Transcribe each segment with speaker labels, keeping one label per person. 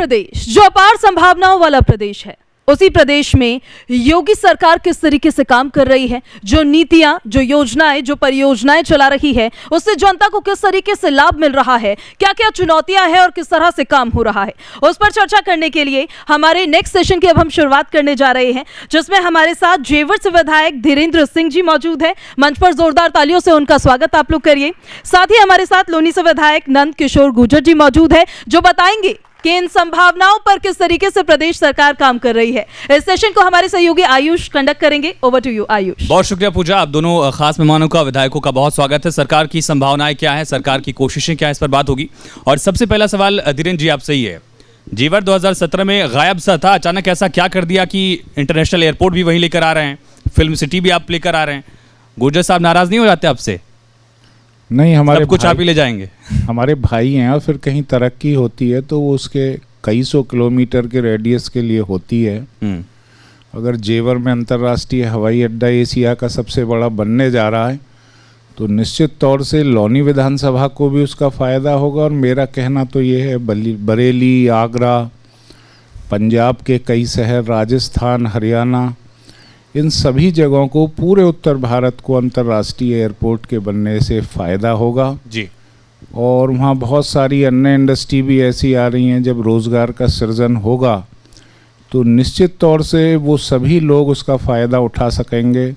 Speaker 1: प्रदेश जो अपार संभावनाओं वाला प्रदेश है, उसी प्रदेश में योगी सरकार किस तरीके से काम कर रही है, जो नीतियां, जो योजनाएं, जो परियोजनाएं चला रही है, उससे जनता को किस तरीके से लाभ मिल रहा है, क्या क्या चुनौतियां हैं और किस तरह से काम हो रहा है, उस पर चर्चा करने के लिए हमारे नेक्स्ट सेशन की अब हम शुरुआत करने जा रहे हैं, जिसमें हमारे साथ जेवर से विधायक धीरेन्द्र सिंह जी मौजूद है। मंच पर जोरदार तालियों से उनका स्वागत आप लोग करिए। साथ ही हमारे साथ लोनी से विधायक नंद किशोर गुर्जर जी मौजूद है, जो बताएंगे कि इन संभावनाओं पर किस तरीके से प्रदेश सरकार काम कर रही है। इस सेशन को हमारे सहयोगी आयुष कंडक्ट करेंगे। Over to you Ayush.
Speaker 2: बहुत शुक्रिया पूजा, आप दोनों खास मेहमानों का, विधायकों का बहुत स्वागत है। सरकार की संभावनाएं क्या है, सरकार की कोशिशें क्या है, इस पर बात होगी। और सबसे पहला सवाल धीरेन्द्र जी आपसे ही है। जेवर 2017 में गायब सा था, अचानक ऐसा क्या कर दिया कि इंटरनेशनल एयरपोर्ट भी वहीं लेकर आ रहे हैं, फिल्म सिटी भी आप लेकर आ रहे हैं। गुर्जर साहब नाराज नहीं हो जाते आपसे?
Speaker 3: नहीं, हमारे
Speaker 2: कुछ आप ही ले जाएंगे।
Speaker 3: हमारे भाई हैं और फिर कहीं तरक्की होती है तो वो उसके कई सौ किलोमीटर के रेडियस के लिए होती है। अगर जेवर में अंतर्राष्ट्रीय हवाई अड्डा एशिया का सबसे बड़ा बनने जा रहा है तो निश्चित तौर से लोनी विधानसभा को भी उसका फ़ायदा होगा। और मेरा कहना तो ये है, बरेली, आगरा, पंजाब के कई शहर, राजस्थान, हरियाणा, इन सभी जगहों को, पूरे उत्तर भारत को अंतर्राष्ट्रीय एयरपोर्ट के बनने से फ़ायदा होगा
Speaker 2: जी।
Speaker 3: और वहाँ बहुत सारी अन्य इंडस्ट्री भी ऐसी आ रही हैं, जब रोज़गार का सृजन होगा तो निश्चित तौर से वो सभी लोग उसका फ़ायदा उठा सकेंगे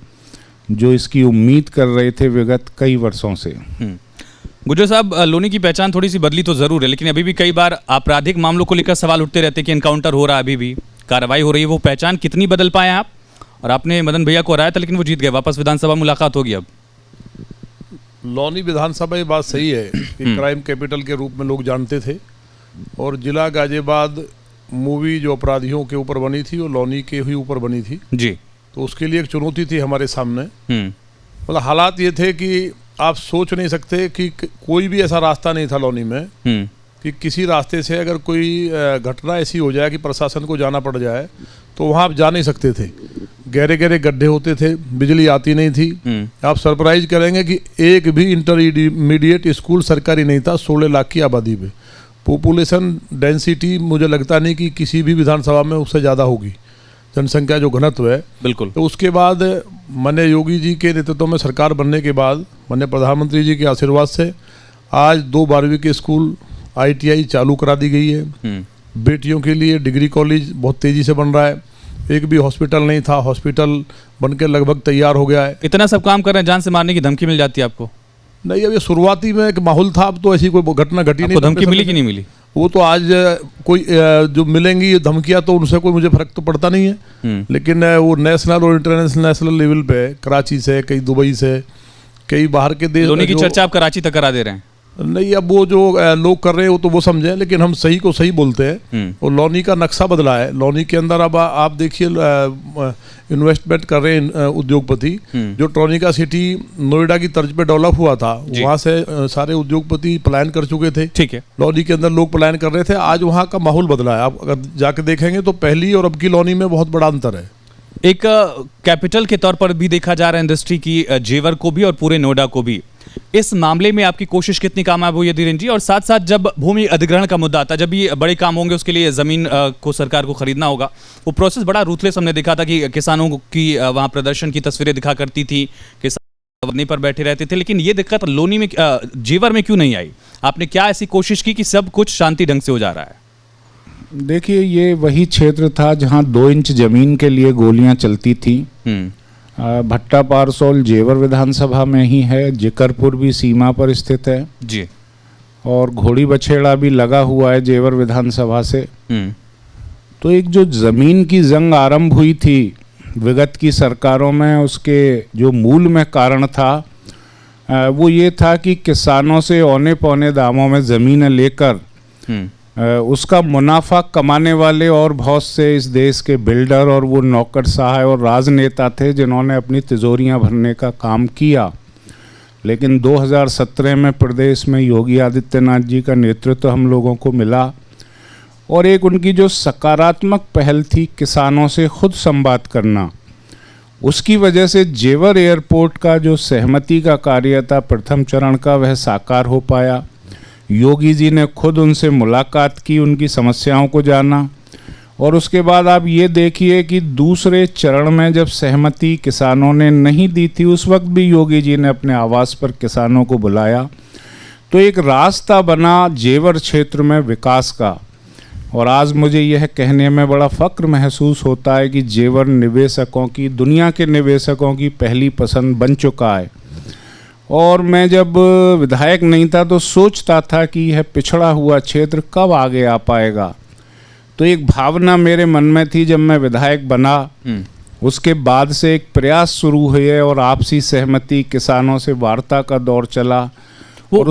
Speaker 3: जो इसकी उम्मीद कर रहे थे विगत कई वर्षों से।
Speaker 2: गुर्जर साहब, लोनी की पहचान थोड़ी सी बदली तो ज़रूर है, लेकिन अभी भी कई बार आपराधिक मामलों को लेकर सवाल उठते रहते हैं कि इनकाउंटर हो रहा है, अभी भी कार्रवाई हो रही है। वो पहचान कितनी बदल पाए आप? और आपने मदन भैया को हराया था लेकिन वो जीत गए, वापस विधानसभा मुलाकात होगी अब।
Speaker 4: लोनी विधानसभा, ये बात सही है कि क्राइम कैपिटल के रूप में लोग जानते थे, और जिला गाजियाबाद मूवी जो अपराधियों के ऊपर बनी थी वो लोनी के ही ऊपर बनी थी
Speaker 2: जी।
Speaker 4: तो उसके लिए एक चुनौती थी हमारे सामने। मतलब हालात ये थे कि आप सोच नहीं सकते कि कोई भी ऐसा रास्ता नहीं था लोनी में कि किसी रास्ते से अगर कोई घटना ऐसी हो जाए कि प्रशासन को जाना पड़ जाए तो वहाँ आप जा नहीं सकते थे। गहरे गहरे गड्ढे होते थे, बिजली आती नहीं थी। आप सरप्राइज करेंगे कि एक भी इंटरमीडिएट स्कूल सरकारी नहीं था 16 लाख की आबादी पे। पॉपुलेशन डेंसिटी मुझे लगता नहीं कि किसी भी विधानसभा में उससे ज़्यादा होगी, जनसंख्या जो घनत्व है।
Speaker 2: बिल्कुल।
Speaker 4: तो उसके बाद माननीय योगी जी के नेतृत्व में सरकार बनने के बाद, माननीय प्रधानमंत्री जी के आशीर्वाद से आज 2 12वीं के स्कूल ITI चालू करा दी गई है। बेटियों के लिए डिग्री कॉलेज बहुत तेज़ी से बन रहा है। एक भी हॉस्पिटल नहीं था, हॉस्पिटल बनकर लगभग तैयार हो गया है।
Speaker 2: इतना सब काम कर रहे हैं, जान से मारने की धमकी मिल जाती है आपको?
Speaker 4: नहीं, अब ये शुरुआती में एक माहौल था, अब तो ऐसी कोई घटना घटी नहीं।
Speaker 2: धमकी मिली कि नहीं मिली?
Speaker 4: वो तो आज कोई जो मिलेंगी धमकियां तो उनसे कोई मुझे फर्क तो पड़ता नहीं है, लेकिन वो नेशनल और इंटरनेशनल लेवल पे, कराची से, कई दुबई से, कई बाहर के देश।
Speaker 2: लोनी की चर्चा आप कराची तक करा दे रहे हैं?
Speaker 4: नहीं, अब वो जो लोग कर रहे हैं वो तो वो समझे, लेकिन हम सही को सही बोलते हैं। और लोनी का नक्शा बदला है। लोनी के अंदर अब आप देखिए इन्वेस्टमेंट कर रहे हैं उद्योगपति। जो ट्रोनिका सिटी नोएडा की तर्ज पे डेवलप हुआ था, वहाँ से सारे उद्योगपति पलायन कर चुके थे।
Speaker 2: ठीक है।
Speaker 4: लोनी के अंदर लोग पलायन कर रहे थे, आज वहाँ का माहौल बदला है। आप अगर जाके देखेंगे तो पहली और अब की लोनी में बहुत बड़ा अंतर है।
Speaker 2: एक कैपिटल के तौर पर भी देखा जा रहा है इंडस्ट्री की, जेवर को भी और पूरे नोएडा को भी। इस मामले में आपकी कोशिश कितनी कामयाब हुई है धीरेन्द्र जी? और साथ साथ जब भूमि अधिग्रहण का मुद्दा आता, जब ये बड़े काम होंगे, उसके लिए ज़मीन को सरकार को खरीदना होगा, वो प्रोसेस बड़ा रूथलेस हमने देखा था कि किसानों की वहाँ प्रदर्शन की तस्वीरें दिखा करती थी, किसान धरने पर बैठे रहते थे। लेकिन ये दिक्कत लोनी में, जेवर में क्यों नहीं आई? आपने क्या ऐसी कोशिश की कि सब कुछ शांति ढंग से हो जा रहा है?
Speaker 3: देखिए, ये वही क्षेत्र था जहाँ 2 इंच जमीन के लिए गोलियां चलती थी। भट्टा पारसोल जेवर विधानसभा में ही है, जिकरपुर भी सीमा पर स्थित है
Speaker 2: जी,
Speaker 3: और घोड़ी बछेड़ा भी लगा हुआ है जेवर विधानसभा से। तो एक जो जमीन की जंग आरंभ हुई थी विगत की सरकारों में, उसके जो मूल में कारण था वो ये था कि किसानों से औने पौने दामों में ज़मीनें लेकर उसका मुनाफा कमाने वाले और बहुत से इस देश के बिल्डर और वो नौकरशाह और राजनेता थे जिन्होंने अपनी तिजोरियां भरने का काम किया। लेकिन 2017 में प्रदेश में योगी आदित्यनाथ जी का नेतृत्व हम लोगों को मिला और एक उनकी जो सकारात्मक पहल थी किसानों से खुद संवाद करना, उसकी वजह से जेवर एयरपोर्ट का जो सहमति का कार्य था प्रथम चरण का, वह साकार हो पाया। योगी जी ने खुद उनसे मुलाकात की, उनकी समस्याओं को जाना। और उसके बाद आप ये देखिए कि दूसरे चरण में जब सहमति किसानों ने नहीं दी थी, उस वक्त भी योगी जी ने अपने आवास पर किसानों को बुलाया। तो एक रास्ता बना जेवर क्षेत्र में विकास का। और आज मुझे यह कहने में बड़ा फ़ख्र महसूस होता है कि जेवर निवेशकों की, दुनिया के निवेशकों की पहली पसंद बन चुका है। और मैं जब विधायक नहीं था तो सोचता था कि यह पिछड़ा हुआ क्षेत्र कब आगे आ पाएगा। तो एक भावना मेरे मन में थी जब मैं विधायक बना, उसके बाद से एक प्रयास शुरू हुए और आपसी सहमति, किसानों से वार्ता का दौर चला।
Speaker 2: वो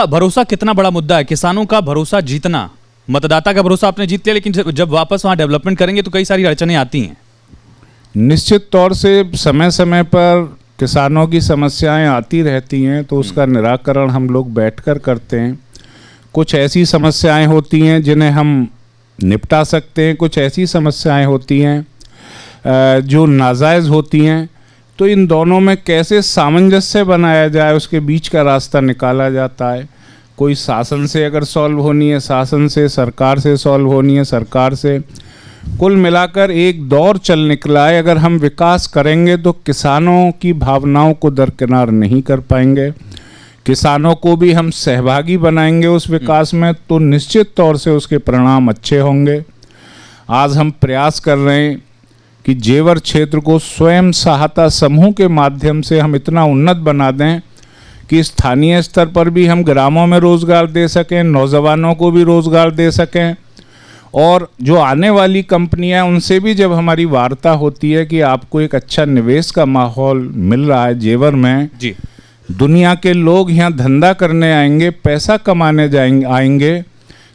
Speaker 2: भरोसा कितना बड़ा मुद्दा है, किसानों का भरोसा जीतना। मतदाता का भरोसा आपने जीत लिया, लेकिन जब वापस वहां डेवलपमेंट करेंगे तो कई सारी अड़चनें आती हैं।
Speaker 3: निश्चित तौर से समय समय पर किसानों की समस्याएं आती रहती हैं, तो उसका निराकरण हम लोग बैठकर करते हैं। कुछ ऐसी समस्याएं होती हैं जिन्हें हम निपटा सकते हैं, कुछ ऐसी समस्याएं होती हैं जो नाजायज़ होती हैं। तो इन दोनों में कैसे सामंजस्य बनाया जाए, उसके बीच का रास्ता निकाला जाता है। कोई शासन से अगर सॉल्व होनी है शासन से, सरकार से सॉल्व होनी है सरकार से। कुल मिलाकर एक दौर चल निकला है। अगर हम विकास करेंगे तो किसानों की भावनाओं को दरकिनार नहीं कर पाएंगे, किसानों को भी हम सहभागी बनाएंगे उस विकास में, तो निश्चित तौर से उसके परिणाम अच्छे होंगे। आज हम प्रयास कर रहे हैं कि जेवर क्षेत्र को स्वयं सहायता समूह के माध्यम से हम इतना उन्नत बना दें कि स्थानीय स्तर पर भी हम ग्रामों में रोज़गार दे सकें, नौजवानों को भी रोज़गार दे सकें। और जो आने वाली कंपनियां, उनसे भी जब हमारी वार्ता होती है कि आपको एक अच्छा निवेश का माहौल मिल रहा है जेवर में
Speaker 2: जी,
Speaker 3: दुनिया के लोग यहाँ धंधा करने आएंगे, पैसा कमाने आएंगे,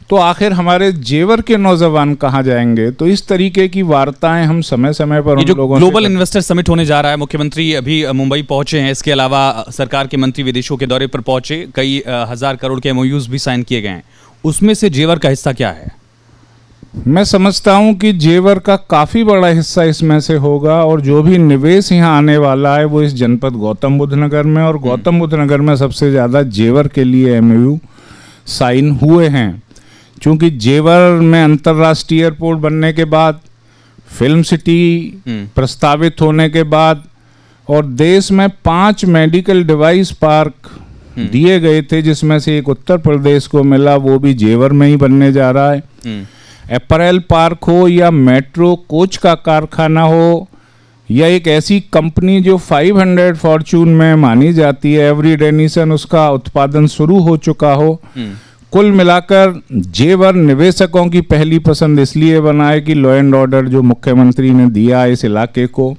Speaker 3: तो आखिर हमारे जेवर के नौजवान कहाँ जाएंगे। तो इस तरीके की वार्ताएं हम समय समय पर
Speaker 2: ये जो ग्लोबल इन्वेस्टर समिट होने जा रहा है, मुख्यमंत्री अभी मुंबई पहुंचे हैं, इसके अलावा सरकार के मंत्री विदेशों के दौरे पर पहुंचे, कई हजार करोड़ के MOUs भी साइन किए गए हैं, उसमें से जेवर का हिस्सा क्या है?
Speaker 3: मैं समझता हूं कि जेवर का काफ़ी बड़ा हिस्सा इसमें से होगा। और जो भी निवेश यहाँ आने वाला है वो इस जनपद गौतम बुद्ध नगर में, और गौतम बुद्ध नगर में सबसे ज़्यादा जेवर के लिए MOU साइन हुए हैं। क्योंकि जेवर में अंतर्राष्ट्रीय एयरपोर्ट बनने के बाद, फिल्म सिटी प्रस्तावित होने के बाद, और देश में 5 मेडिकल डिवाइस पार्क दिए गए थे, जिसमें से एक उत्तर प्रदेश को मिला, वो भी जेवर में ही बनने जा रहा है। अपैरल पार्क हो या मेट्रो कोच का कारखाना हो या एक ऐसी कंपनी जो 500 फॉर्च्यून में मानी जाती है, एवरी डेनिसन, उसका उत्पादन शुरू हो चुका हो। कुल मिलाकर जेवर निवेशकों की पहली पसंद इसलिए बना है कि लॉ एंड ऑर्डर जो मुख्यमंत्री ने दिया इस इलाके को,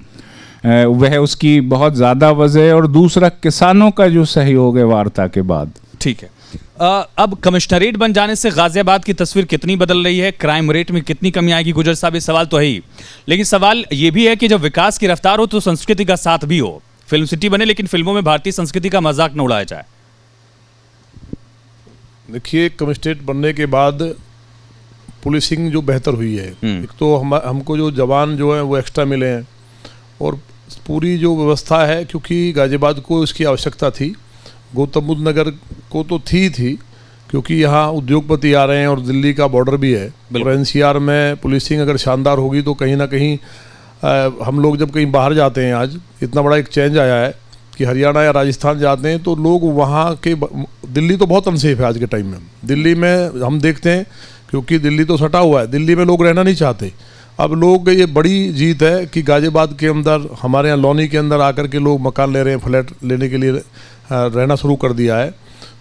Speaker 3: वह उसकी बहुत ज़्यादा वजह है। और दूसरा किसानों का जो सहयोग है वार्ता के बाद।
Speaker 2: ठीक है, अब कमिश्नरेट बन जाने से गाजियाबाद की तस्वीर कितनी बदल रही है, क्राइम रेट में कितनी कमी आएगी? गुजर साहब, ये सवाल तो है ही, लेकिन सवाल ये भी है कि जब विकास की रफ्तार हो तो संस्कृति का साथ भी हो। फिल्म सिटी बने लेकिन फिल्मों में भारतीय संस्कृति का मजाक न उड़ाया जाए।
Speaker 4: देखिए, कमिश्नरेट बनने के बाद पुलिसिंग जो बेहतर हुई है, एक तो हमको जो जवान जो हैं वो एक्स्ट्रा मिले हैं, और पूरी जो व्यवस्था है, क्योंकि गाजियाबाद को इसकी आवश्यकता थी, गौतम बुद्ध नगर को तो थी क्योंकि यहाँ उद्योगपति आ रहे हैं और दिल्ली का बॉर्डर भी है। और NCR में पुलिसिंग अगर शानदार होगी तो कहीं ना कहीं हम लोग जब कहीं बाहर जाते हैं, आज इतना बड़ा एक चेंज आया है कि हरियाणा या राजस्थान जाते हैं तो लोग वहाँ के, दिल्ली तो बहुत अनसेफ है आज के टाइम में। दिल्ली में हम देखते हैं, क्योंकि दिल्ली तो सटा हुआ है, दिल्ली में लोग रहना नहीं चाहते। अब लोग, ये बड़ी जीत है कि गाजियाबाद के अंदर, हमारे यहाँ लौनी के अंदर आकर के लोग मकान ले रहे हैं, फ्लैट लेने के लिए रहना शुरू कर दिया है।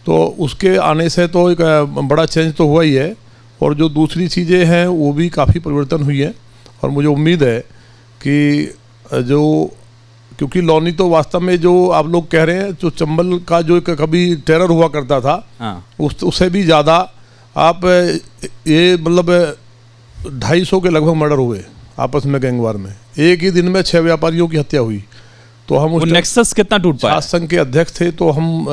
Speaker 4: तो उसके आने से तो एक बड़ा चेंज तो हुआ ही है। और जो दूसरी चीज़ें हैं वो भी काफ़ी परिवर्तन हुई है। और मुझे उम्मीद है कि क्योंकि लौनी तो वास्तव में जो आप लोग कह रहे हैं, जो चंबल का जो कभी टेरर हुआ करता था, उससे भी ज़्यादा आप ये मतलब 250 के लगभग मर्डर हुए आपस में गैंगवार में। एक ही दिन में 6 व्यापारियों की हत्या हुई। तो हम उस
Speaker 2: नेक्सस कितना टूट पाया?
Speaker 4: छात्र संघ के अध्यक्ष थे, तो हम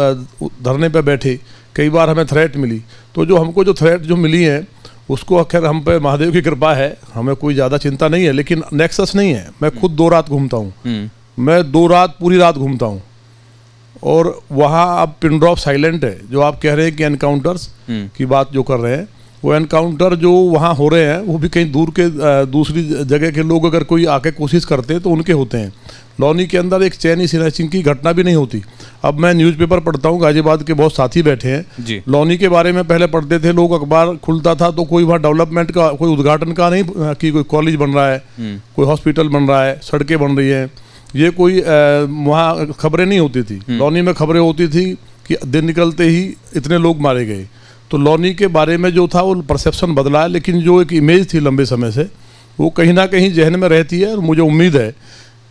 Speaker 4: धरने पे बैठे, कई बार हमें थ्रेट मिली। तो जो हमको जो थ्रेट जो मिली है उसको आखिर हम पे महादेव की कृपा है, हमें कोई ज़्यादा चिंता नहीं है। लेकिन नेक्सस नहीं है। मैं खुद 2 रात घूमता हूँ, मैं 2 रात पूरी रात घूमता हूँ, और वहाँ अब पिन ड्रॉप साइलेंट है। जो आप कह रहे हैं कि एनकाउंटर्स की बात जो कर रहे हैं, वो एनकाउंटर जो वहाँ हो रहे हैं वो भी कहीं दूर के दूसरी जगह के लोग अगर कोई आके कोशिश करते हैं तो उनके होते हैं। लौनी के अंदर एक चैनी स्नैचिंग की घटना भी नहीं होती। अब मैं न्यूज़पेपर पढ़ता हूँ, गाजियाबाद के बहुत साथी बैठे हैं, लौनी के बारे में पहले पढ़ते थे लोग, अखबार खुलता था तो कोई वहाँ डेवलपमेंट का, कोई उद्घाटन का नहीं कि कोई कॉलेज बन रहा है, कोई हॉस्पिटल बन रहा है, सड़कें बन रही हैं, ये कोई वहाँ खबरें नहीं होती थी। लौनी में खबरें होती थी कि दिन निकलते ही इतने लोग मारे गए। तो लौनी के बारे में जो था वो परसेप्शन बदला है, लेकिन जो एक इमेज थी लंबे समय से वो कहीं ना कहीं जहन में रहती है। और मुझे उम्मीद है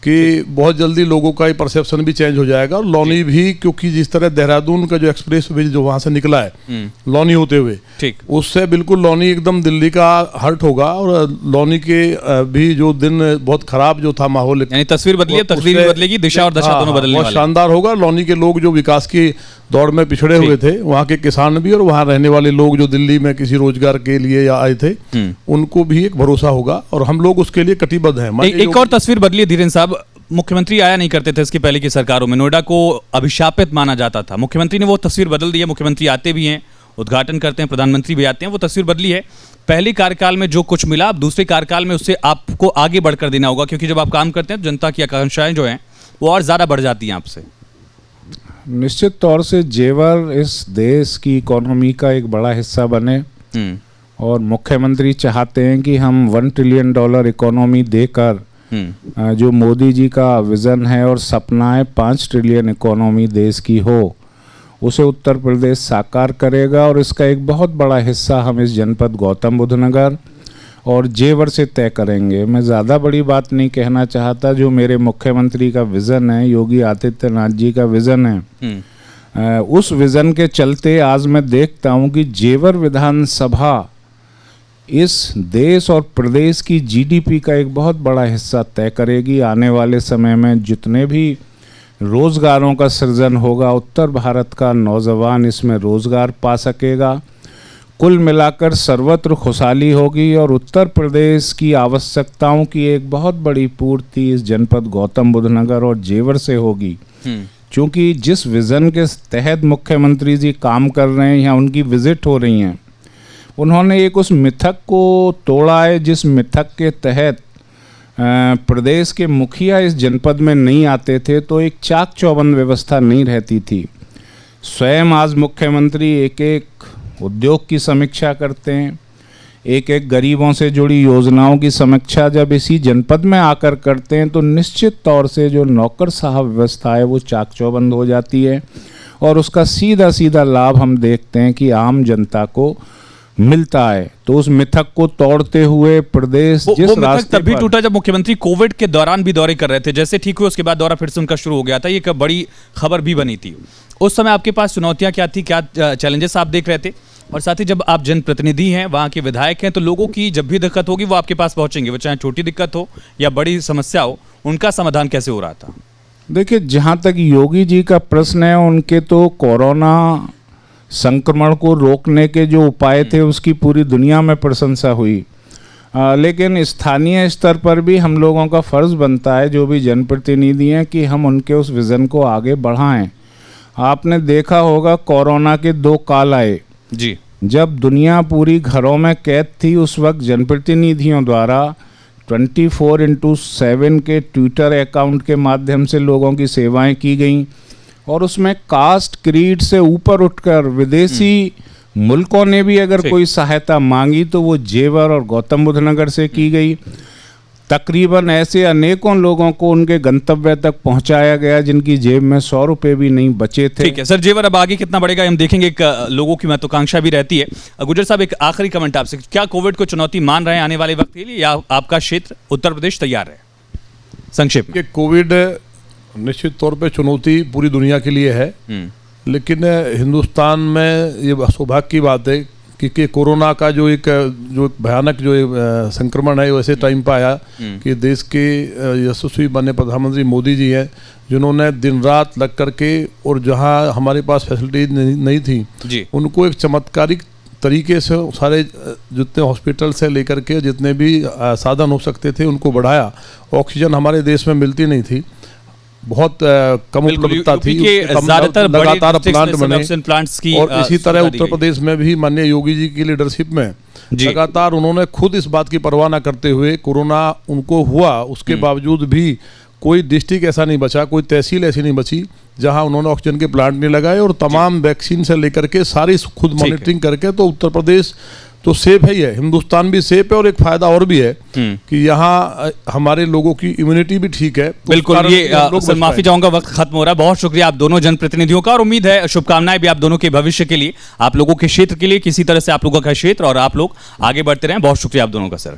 Speaker 4: कि बहुत जल्दी लोगों का ये परसेप्शन भी चेंज हो जाएगा। और लौनी भी, क्योंकि जिस तरह देहरादून का जो एक्सप्रेस वे जो वहाँ से निकला है लौनी होते हुए, ठीक, उससे बिल्कुल लौनी एकदम दिल्ली का हर्ट होगा। और लौनी के भी जो दिन बहुत खराब जो था माहौल,
Speaker 2: यानी तस्वीर बदली, तस्वीर भी बदलेगी, दिशा और दशा दोनों बदलने वाले,
Speaker 4: बहुत शानदार होगा। लौनी के लोग जो विकास की दौड़ में पिछड़े हुए थे, वहाँ के किसान भी और वहाँ रहने वाले लोग जो दिल्ली में किसी रोजगार के लिए या आए थे, उनको भी एक भरोसा होगा और हम लोग उसके लिए कटिबद्ध हैं।
Speaker 2: एक और तस्वीर बदली है धीरेन्द्र साहब, मुख्यमंत्री आया नहीं करते थे इसके पहले की सरकारों में, नोएडा को अभिशापित माना जाता था। मुख्यमंत्री ने वो तस्वीर बदल दी है, मुख्यमंत्री आते भी हैं, उद्घाटन करते हैं, प्रधानमंत्री भी आते हैं, वो तस्वीर बदली है। पहले कार्यकाल में जो कुछ मिला, अब दूसरे कार्यकाल में उससे आपको आगे बढ़कर देना होगा, क्योंकि जब आप काम करते हैं तो जनता की आकांक्षाएं जो हैं वो और ज़्यादा बढ़ जाती हैं आपसे।
Speaker 3: निश्चित तौर से जेवर इस देश की इकोनॉमी का एक बड़ा हिस्सा बने और मुख्यमंत्री चाहते हैं कि हम $1 ट्रिलियन इकोनॉमी देकर जो मोदी जी का विज़न है और सपना है 5 ट्रिलियन इकोनॉमी देश की हो, उसे उत्तर प्रदेश साकार करेगा। और इसका एक बहुत बड़ा हिस्सा हम इस जनपद गौतम बुद्ध नगर और जेवर से तय करेंगे। मैं ज़्यादा बड़ी बात नहीं कहना चाहता, जो मेरे मुख्यमंत्री का विज़न है, योगी आदित्यनाथ जी का विज़न है, उस विज़न के चलते आज मैं देखता हूँ कि जेवर विधानसभा इस देश और प्रदेश की जीडीपी का एक बहुत बड़ा हिस्सा तय करेगी। आने वाले समय में जितने भी रोज़गारों का सृजन होगा, उत्तर भारत का नौजवान इसमें रोज़गार पा सकेगा। कुल मिलाकर सर्वत्र खुशहाली होगी और उत्तर प्रदेश की आवश्यकताओं की एक बहुत बड़ी पूर्ति इस जनपद गौतम बुद्ध नगर और जेवर से होगी। क्योंकि जिस विज़न के तहत मुख्यमंत्री जी काम कर रहे हैं, यहाँ उनकी विजिट हो रही हैं, उन्होंने एक उस मिथक को तोड़ा है जिस मिथक के तहत प्रदेश के मुखिया इस जनपद में नहीं आते थे तो एक चाक चौबंद व्यवस्था नहीं रहती थी। स्वयं आज मुख्यमंत्री एक एक उद्योग की समीक्षा करते हैं, एक एक गरीबों से जुड़ी योजनाओं की समीक्षा जब इसी जनपद में आकर करते हैं तो निश्चित तौर से जो नौकर साहब व्यवस्था है वो चाक चौबंद हो जाती है और उसका सीधा सीधा लाभ हम देखते हैं कि आम जनता को मिलता है। तो उस मिथक को तोड़ते हुए प्रदेश जिस रास्ते
Speaker 2: तब भी टूटा जब मुख्यमंत्री कोविड के दौरान भी दौरे कर रहे थे, जैसे ठीक हुए उसके बाद दौरा फिर से उनका शुरू हो गया था, ये एक बड़ी खबर भी बनी थी। उस समय आपके पास चुनौतियां क्या थी, क्या चैलेंजेस आप देख रहे थे? और साथ ही जब आप जनप्रतिनिधि हैं, वहाँ के विधायक हैं, तो लोगों की जब भी दिक्कत होगी वो आपके पास पहुंचेंगे, वो चाहे छोटी दिक्कत हो या बड़ी समस्या हो, उनका समाधान कैसे हो रहा था?
Speaker 3: देखिए, जहाँ तक योगी जी का प्रश्न है, उनके तो कोरोना संक्रमण को रोकने के जो उपाय थे उसकी पूरी दुनिया में प्रशंसा हुई, लेकिन स्थानीय स्तर पर भी हम लोगों का फ़र्ज़ बनता है, जो भी जनप्रतिनिधि हैं, कि हम उनके उस विज़न को आगे बढ़ाएं। आपने देखा होगा कोरोना के 2 काल आए
Speaker 2: जी,
Speaker 3: जब दुनिया पूरी घरों में कैद थी, उस वक्त जनप्रतिनिधियों द्वारा 24/7 के ट्विटर अकाउंट के माध्यम से लोगों की सेवाएं की गईं और उसमें कास्ट क्रीड से ऊपर उठकर विदेशी मुल्कों ने भी अगर कोई सहायता मांगी तो वो जेवर और गौतम बुद्ध नगर से की गई। तकरीबन ऐसे अनेकों लोगों को उनके गंतव्य तक पहुंचाया गया जिनकी जेब में 100 रुपए भी नहीं बचे थे।
Speaker 2: ठीक है सर, जेवर अब आगे कितना बढ़ेगा हम देखेंगे, एक लोगों की महत्वाकांक्षा भी रहती है। गुजर साहब, एक आखिरी कमेंट आपसे, क्या कोविड को चुनौती मान रहे हैं आने वाले वक्त के लिए, या आपका क्षेत्र उत्तर प्रदेश तैयार है? संक्षेप में।
Speaker 4: कोविड निश्चित तौर पे चुनौती पूरी दुनिया के लिए है, लेकिन हिंदुस्तान में ये सौभाग्य की बात है कि कोरोना का जो भयानक संक्रमण है वो ऐसे टाइम पर आया कि देश के यशस्वी बने प्रधानमंत्री मोदी जी हैं, जिन्होंने दिन रात लग करके और जहां हमारे पास फैसिलिटी नहीं थी उनको एक चमत्कारिक तरीके से सारे जितने हॉस्पिटल से लेकर के जितने भी साधन हो सकते थे उनको बढ़ाया। ऑक्सीजन हमारे देश में मिलती नहीं थी, बहुत कम
Speaker 2: बिल्कुल,
Speaker 4: उपलब्धता
Speaker 2: यूपी
Speaker 4: थी,
Speaker 2: के
Speaker 4: उसके कम
Speaker 2: ज्यादातर बड़े
Speaker 4: लगातार
Speaker 2: districts
Speaker 4: प्लांट
Speaker 2: में
Speaker 4: बने
Speaker 2: subduction plants की,
Speaker 4: और इसी तरह
Speaker 2: सुविधा दी
Speaker 4: उत्तर
Speaker 2: गई।
Speaker 4: प्रदेश में भी माननीय योगी जी की लीडरशिप में
Speaker 2: जी।
Speaker 4: लगातार उन्होंने खुद इस बात की परवाह न करते हुए, कोरोना उनको हुआ उसके बावजूद भी कोई डिस्ट्रिक्ट ऐसा नहीं बचा, कोई तहसील ऐसी नहीं बची जहां उन्होंने ऑक्सीजन के प्लांट नहीं लगाए, और तमाम वैक्सीन से लेकर के सारी खुद
Speaker 2: है।
Speaker 4: मॉनिटरिंग करके, तो उत्तर प्रदेश तो सेफ है ही है, हिंदुस्तान भी सेफ है, और एक फायदा और भी है कि यहाँ हमारे लोगों की इम्यूनिटी भी ठीक है। तो उस
Speaker 2: बिल्कुल,
Speaker 4: कारण
Speaker 2: ये
Speaker 4: से हम लोग
Speaker 2: सर
Speaker 4: बच
Speaker 2: माफी
Speaker 4: पाए।
Speaker 2: चाहूंगा, वक्त खत्म हो रहा है। बहुत शुक्रिया आप दोनों जनप्रतिनिधियों का, और उम्मीद है शुभकामनाएं भी आप दोनों के भविष्य के लिए, आप लोगों के क्षेत्र के लिए, किसी तरह से आप लोगों का क्षेत्र और आप लोग आगे बढ़ते रहें। बहुत शुक्रिया आप दोनों का सर।